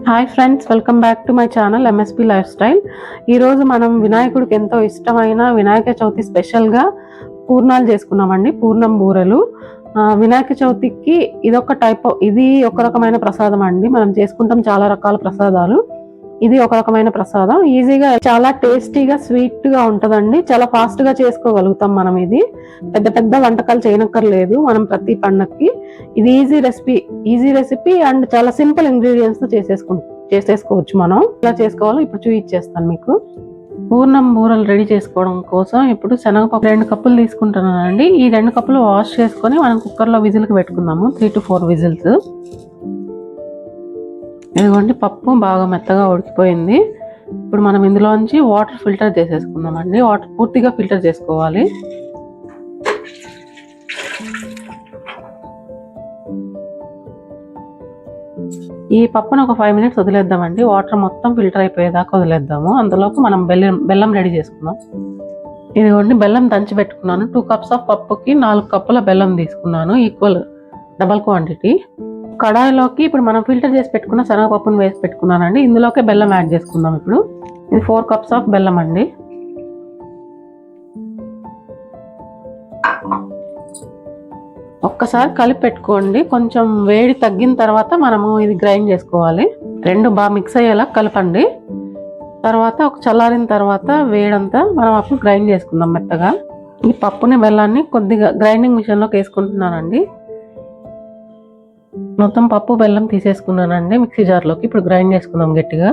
Hi friends, welcome back to my channel MSP life style. ఈరోజు మనం వినాయకుడికి ఎంతో ఇష్టమైన వినాయక చవితి స్పెషల్గా పూర్ణాలు చేసుకున్నామండి. పూర్ణం బూరెలు. వినాయక చవితికి ఇది ఒక రకమైన ప్రసాదం అండి. మనం చేసుకుంటాం చాలా రకాల ప్రసాదాలు. ఇది ఒక రకమైన ప్రసాదం. ఈజీగా, చాలా టేస్టీగా, స్వీట్గా ఉంటుందండి. చాలా ఫాస్ట్గా చేసుకోగలుగుతాం మనం. ఇది పెద్ద పెద్ద వంటకాలు చేయనక్కర్లేదు మనం ప్రతి పండక్కి. ఇది ఈజీ రెసిపీ అండ్ చాలా సింపుల్ ఇంగ్రీడియంట్స్ తో చేసేసుకోవచ్చు. మనం ఇలా చేసుకోవాలో ఇప్పుడు చూపించేస్తాను మీకు. పూర్ణం బూరలు రెడీ చేసుకోవడం కోసం ఇప్పుడు శనగపప్పు 2 కప్పులు తీసుకుంటున్నానండి. ఈ 2 కప్పులు వాష్ చేసుకొని మనం కుక్కర్లో విజిల్కి పెట్టుకుందాము. 3 to 4 విజిల్స్. ఇదిగోండి, పప్పు బాగా మెత్తగా ఉడికిపోయింది. ఇప్పుడు మనం ఇందులోంచి వాటర్ ఫిల్టర్ చేసేసుకుందామండి. వాటర్ పూర్తిగా ఫిల్టర్ చేసుకోవాలి. ఈ పప్పును ఒక 5 minutes వదిలేద్దామండి. వాటర్ మొత్తం ఫిల్టర్ అయిపోయేదాకా వదిలేద్దాము. అందులోకి మనం బెల్లం రెడీ చేసుకుందాం. ఇదిగోండి, బెల్లం దంచి పెట్టుకున్నాను. 2 cups ఆఫ్ పప్పుకి 4 కప్పుల బెల్లం తీసుకున్నాను. Equal, double quantity. కడాయిలోకి ఇప్పుడు మనం ఫిల్టర్ చేసి పెట్టుకున్న శనగపప్పును వేసి పెట్టుకున్నానండి. ఇందులోకే బెల్లం యాడ్ చేసుకుందాం. ఇప్పుడు ఇది 4 cups ఆఫ్ బెల్లం అండి. ఒక్కసారి కలిపి పెట్టుకోండి. కొంచెం వేడి తగ్గిన తర్వాత మనము ఇది గ్రైండ్ చేసుకోవాలి. 2 బాగా మిక్స్ అయ్యేలా కలపండి. తర్వాత ఒక చల్లారిన తర్వాత వేడంతా మనం అప్పుడు గ్రైండ్ చేసుకుందాం మెత్తగా. ఈ పప్పుని బెల్లాన్ని కొద్దిగా గ్రైండింగ్ మిషన్లోకి వేసుకుంటున్నానండి. మొత్తం పప్పు బెల్లం తీసేసుకున్నానండి మిక్సీ జార్లోకి. ఇప్పుడు గ్రైండ్ చేసుకుందాం గట్టిగా.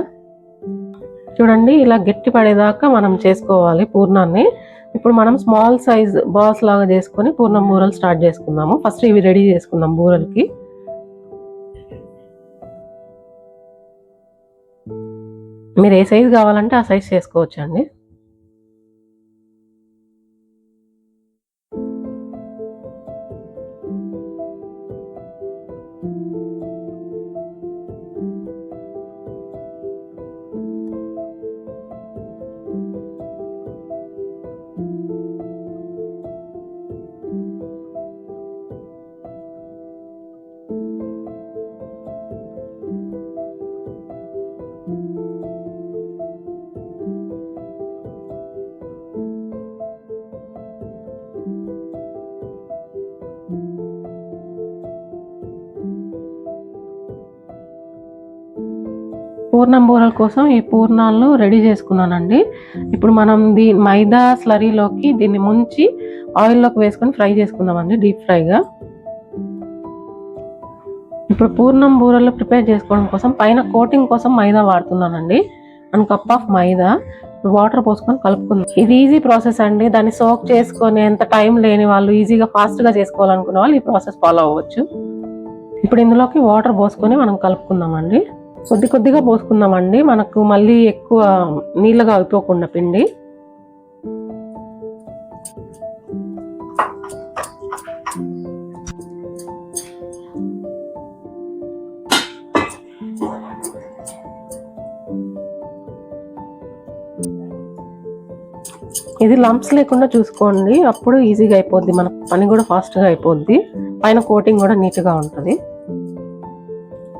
చూడండి, ఇలా గట్టి పడేదాకా మనం చేసుకోవాలి పూర్ణాన్ని. ఇప్పుడు మనం స్మాల్ సైజ్ బాల్స్ లాగా చేసుకొని పూర్ణం బూరలు స్టార్ట్ చేసుకుందాము. ఫస్ట్ ఇవి రెడీ చేసుకుందాం బూరలకి. మీరు ఏ సైజు కావాలంటే ఆ సైజ్ చేసుకోవచ్చు అండి. పూర్ణం బూరల కోసం ఈ పూర్ణాలను రెడీ చేసుకున్నానండి. ఇప్పుడు మనం మైదా స్లరీలోకి దీన్ని ముంచి ఆయిల్లోకి వేసుకొని ఫ్రై చేసుకుందామండి, డీప్ ఫ్రైగా. ఇప్పుడు పూర్ణం బూరలు ప్రిపేర్ చేసుకోవడం కోసం పైన కోటింగ్ కోసం మైదా వాడుతున్నానండి. 1 cup ఆఫ్ మైదా. వాటర్ పోసుకొని కలుపుకుందాం. ఇది ఈజీ ప్రాసెస్ అండి. దాన్ని సోక్ చేసుకొని ఎంత టైం లేని వాళ్ళు, ఈజీగా ఫాస్ట్గా చేసుకోవాలనుకున్న వాళ్ళు ఈ ప్రాసెస్ ఫాలో అవ్వచ్చు. ఇప్పుడు ఇందులోకి వాటర్ పోసుకొని మనం కలుపుకుందామండి. కొద్దిగా పోసుకుందామండి, మనకు మళ్ళీ ఎక్కువ నీళ్ళగా అయిపోకుండా పిండి. ఇది లంప్స్ లేకుండా చూసుకోండి, అప్పుడు ఈజీగా అయిపోద్ది. మన పని కూడా ఫాస్ట్గా అయిపోద్ది. పైన కోటింగ్ కూడా నీట్గా ఉంటుంది.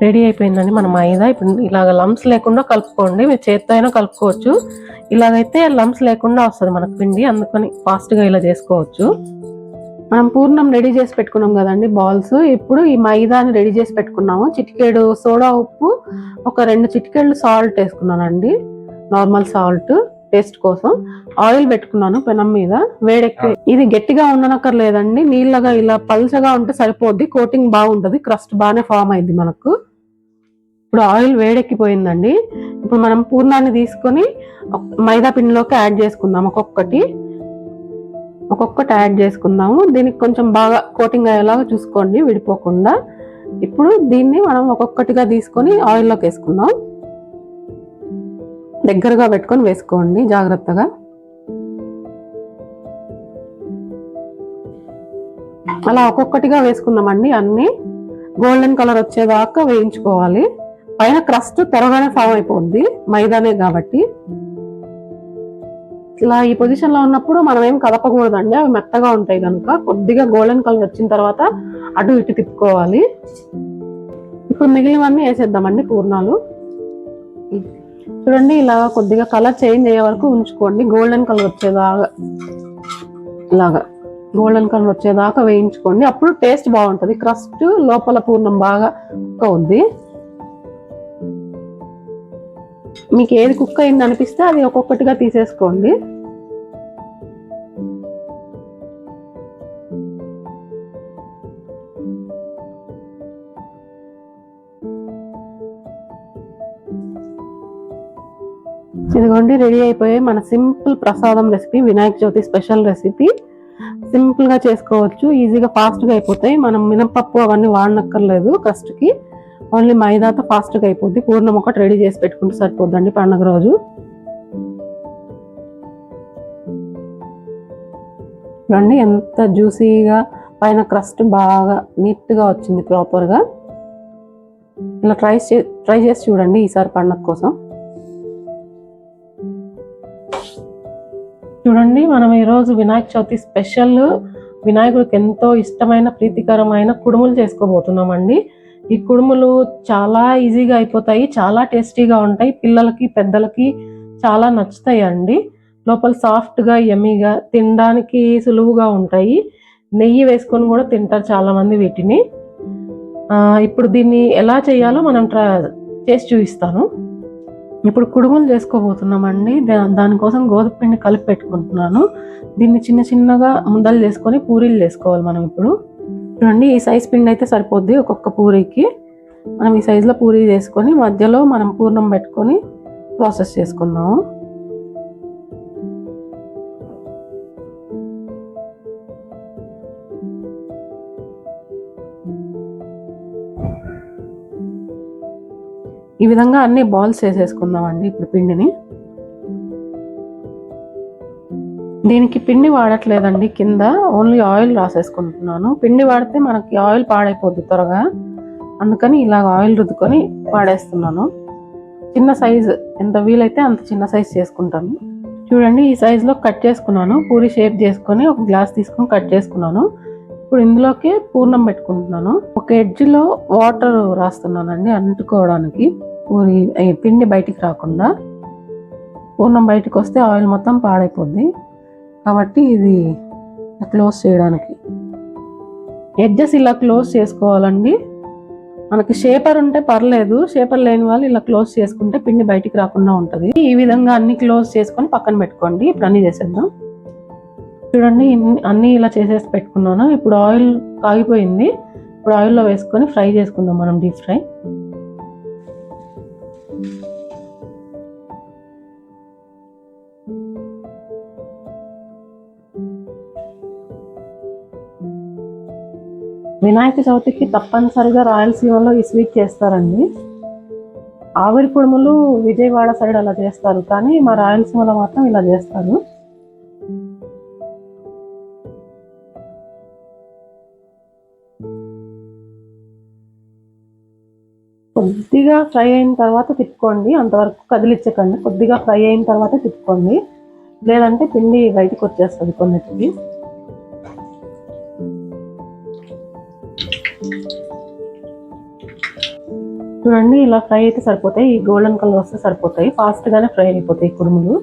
రెడీ అయిపోయిందండి మన మైదా. ఇప్పుడు ఇలాగ లంప్స్ లేకుండా కలుపుకోండి. మీరు చేత్తో అయినా కలుపుకోవచ్చు. ఇలాగైతే లంప్స్ లేకుండా వస్తుంది మనకు పిండి, అందుకని ఫాస్ట్గా ఇలా చేసుకోవచ్చు. మనం పూర్ణం రెడీ చేసి పెట్టుకున్నాం కదండి బాల్స్. ఇప్పుడు ఈ మైదాని రెడీ చేసి పెట్టుకున్నాము. చిటికెడు సోడా ఉప్పు, ఒక 2 చిటికెళ్ళు సాల్ట్ వేసుకున్నానండి, నార్మల్ సాల్ట్ టేస్ట్ కోసం. ఆయిల్ పెట్టుకున్నాను పెనం మీద, వేడెక్కి. ఇది గట్టిగా ఉండనక్కర్లేదండి, నీళ్ళగా ఇలా పల్చగా ఉంటే సరిపోద్ది. కోటింగ్ బాగుంటుంది, క్రస్ట్ బాగానే ఫామ్ అయింది మనకు. ఇప్పుడు ఆయిల్ వేడెక్కిపోయిందండి. ఇప్పుడు మనం పూర్ణాన్ని తీసుకొని మైదా పిండిలోకి యాడ్ చేసుకుందాం. ఒక్కొక్కటి యాడ్ చేసుకుందాము. దీనికి కొంచెం బాగా కోటింగ్ అయ్యేలాగా చూసుకోండి, విడిపోకుండా. ఇప్పుడు దీన్ని మనం ఒక్కొక్కటిగా తీసుకొని ఆయిల్లోకి వేసుకుందాం. దగ్గరగా పెట్టుకొని వేసుకోండి జాగ్రత్తగా. అలా ఒక్కొక్కటిగా వేసుకుందామండి. అన్ని గోల్డెన్ కలర్ వచ్చేదాకా వేయించుకోవాలి. పైన క్రస్ట్ త్వరగానే ఫామ్ అయిపోద్ది, మైదానే కాబట్టి. ఇలా ఈ పొజిషన్ లో ఉన్నప్పుడు మనం ఏం కదపకూడదండి, అవి మెత్తగా ఉంటాయి కనుక. కొద్దిగా గోల్డెన్ కలర్ వచ్చిన తర్వాత అటు ఇటు తిప్పుకోవాలి. ఇప్పుడు మిగిలినవన్నీ వేసేద్దామండి పూర్ణాలు. చూడండి ఇలా కొద్దిగా కలర్ చేంజ్ అయ్యే వరకు ఉంచుకోండి. గోల్డెన్ కలర్ వచ్చేదాకా ఇలాగా గోల్డెన్ కలర్ వచ్చేదాకా వేయించుకోండి. అప్పుడు టేస్ట్ బాగుంటుంది. క్రస్ట్ లోపల పూర్ణం బాగా కుక్ అవుద్ది. మీకు ఏది కుక్ అయింది అనిపిస్తే అది ఒక్కొక్కటిగా తీసేసుకోండి. ఇదిగోండి రెడీ అయిపోయి మన సింపుల్ ప్రసాదం recipe, Vinayaka Chavithi special recipe. Simple గా చేసుకోవచ్చు, ఈజీగా ఫాస్ట్ గా అయిపోతాయి. మనం మినపప్పు అవన్నీ వాడనక్కర్లేదు క్రస్ట్ కి. ఓన్లీ మైదాతో ఫాస్ట్ గా అయిపోద్ది. పూర్ణం ఒకటి రెడీ చేసి పెట్టుకుంటే సరిపోద్దండి పండుగ రోజు. చూడండి ఎంత జ్యూసీగా, పైన క్రస్ట్ బాగా నీట్ గా వచ్చింది ప్రాపర్ గా. ఇలా ట్రై చేసి చూడండి ఈసారి పండుగ కోసం. చూడండి మనం ఈరోజు వినాయక చవితి స్పెషల్, వినాయకుడికి ఎంతో ఇష్టమైన ప్రీతికరమైన కుడుములు చేసుకోబోతున్నామండి. ఈ కుడుములు చాలా ఈజీగా అయిపోతాయి, చాలా టేస్టీగా ఉంటాయి. పిల్లలకి పెద్దలకి చాలా నచ్చుతాయి అండి. లోపల సాఫ్ట్గా యమ్మీగా, తినడానికి సులువుగా ఉంటాయి. నెయ్యి వేసుకొని కూడా తింటారు చాలా మంది వీటిని. ఇప్పుడు దీన్ని ఎలా చేయాలో మనం చేసి చూపిస్తాను. ఇప్పుడు కుడుములు చేసుకోబోతున్నామండి. దానికోసం గోధుమ పిండి కలిపి పెట్టుకుంటున్నాను. దీన్ని చిన్న చిన్నగా ముద్దలు చేసుకొని పూరీలు చేసుకోవాలి మనం. ఇప్పుడు చూడండి ఈ సైజ్ పిండి అయితే సరిపోద్ది. ఒక్కొక్క పూరీకి మనం ఈ సైజులో పూరీ చేసుకొని మధ్యలో మనం పూర్ణం పెట్టుకొని ప్రాసెస్ చేసుకుందాము. ఈ విధంగా అన్ని బాల్స్ చేసేసుకుందామండి ఇప్పుడు పిండిని. దీనికి పిండి వాడట్లేదండి, కింద ఓన్లీ ఆయిల్ రాసేసుకుంటున్నాను. పిండి వాడితే మనకి ఆయిల్ పాడైపోద్ది త్వరగా, అందుకని ఇలాగ ఆయిల్ రుద్దుకొని వాడేస్తున్నాను. చిన్న సైజు ఎంత వీలైతే అంత చిన్న సైజు చేసుకుంటాను. చూడండి ఈ సైజులో కట్ చేసుకున్నాను. పూరి షేప్ చేసుకొని ఒక గ్లాస్ తీసుకొని కట్ చేసుకున్నాను. ఇప్పుడు ఇందులోకి పూర్ణం పెట్టుకుంటున్నాను. ఒక ఎడ్జ్లో వాటర్ రాస్తున్నానండి అంటుకోవడానికి, పూరి పిండి బయటికి రాకుండా. పూర్ణం బయటికి వస్తే ఆయిల్ మొత్తం పాడైపోద్ది కాబట్టి ఇది క్లోజ్ చేయడానికి ఎడ్జెస్ ఇలా క్లోజ్ చేసుకోవాలండి. మనకి షేపర్ ఉంటే పర్లేదు, షేపర్ లేని వాళ్ళు ఇలా క్లోజ్ చేసుకుంటే పిండి బయటికి రాకుండా ఉంటుంది. ఈ విధంగా అన్ని క్లోజ్ చేసుకొని పక్కన పెట్టుకోండి. ఇప్పుడు అన్ని చేసేద్దాం. చూడండి అన్ని ఇలా చేసేసి పెట్టుకున్నాను. ఇప్పుడు ఆయిల్ కాగిపోయింది. ఇప్పుడు ఆయిల్లో వేసుకొని ఫ్రై చేసుకుందాం మనం, డీప్ ఫ్రై. వినాయక చవితికి తప్పనిసరిగా రాయలసీమలో ఈ స్వీట్ చేస్తారండి. ఆవిరి కుడుములు విజయవాడ సైడ్ అలా చేస్తారు, కానీ మా రాయలసీమలో మాత్రం ఇలా చేస్తారు. కొద్దిగా ఫ్రై అయిన తర్వాత తిప్పుకోండి, అంతవరకు కదిలించకండి. కొద్దిగా ఫ్రై అయిన తర్వాత తిప్పుకోండి, లేదంటే పిండి బయటకు వచ్చేస్తుంది కొన్నిటికి. చూడండి ఇలా ఫ్రై అయితే సరిపోతాయి. ఈ గోల్డెన్ కలర్ వస్తే సరిపోతాయి. ఫాస్ట్ గానే ఫ్రై అయిపోతాయి కుడుములు.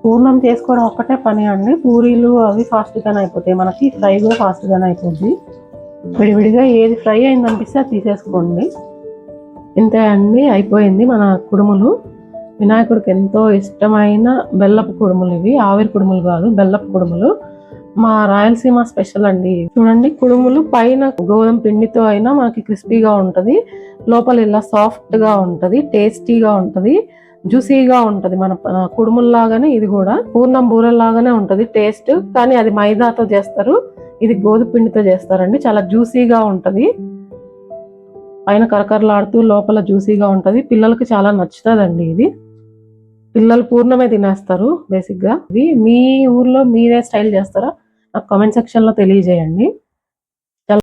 పూర్ణం చేసుకోవడం ఒక్కటే పని అండి. పూరీలు అవి ఫాస్ట్ గానే అయిపోతాయి మనకి, ఫ్రై కూడా ఫాస్ట్ గానే అయిపోద్ది. విడివిడిగా ఏది ఫ్రై అయింది అనిపిస్తే అది తీసేసుకోండి. ఇంతే అండి, అయిపోయింది మన కుడుములు. వినాయకుడికి ఎంతో ఇష్టమైన బెల్లపు కుడుములు ఇవి. ఆవిరి కుడుములు కాదు, బెల్లపు కుడుములు. మా రాయలసీమ స్పెషల్ అండి. చూడండి కుడుములు పైన గోధుమ పిండితో అయినా మనకి క్రిస్పీగా ఉంటది, లోపల ఇలా సాఫ్ట్ గా ఉంటది, టేస్టీగా ఉంటది, జ్యూసీగా ఉంటది. మన కుడుముల్లాగానే ఇది కూడా పూర్ణం బూరెల్లాగానే ఉంటది టేస్ట్, కానీ అది మైదాతో చేస్తారు, ఇది గోధుమ పిండితో చేస్తారండి. చాలా జ్యూసీగా ఉంటది, పైన కరకరలాడుతూ లోపల జ్యూసీగా ఉంటది. పిల్లలకి చాలా నచ్చుతుందండి ఇది. పిల్లలు పూర్ణమే తినేస్తారు బేసిక్ గా. మీ ఊర్లో మీరే స్టైల్ చేస్తారా నాకు కామెంట్ సెక్షన్ లో తెలియజేయండి.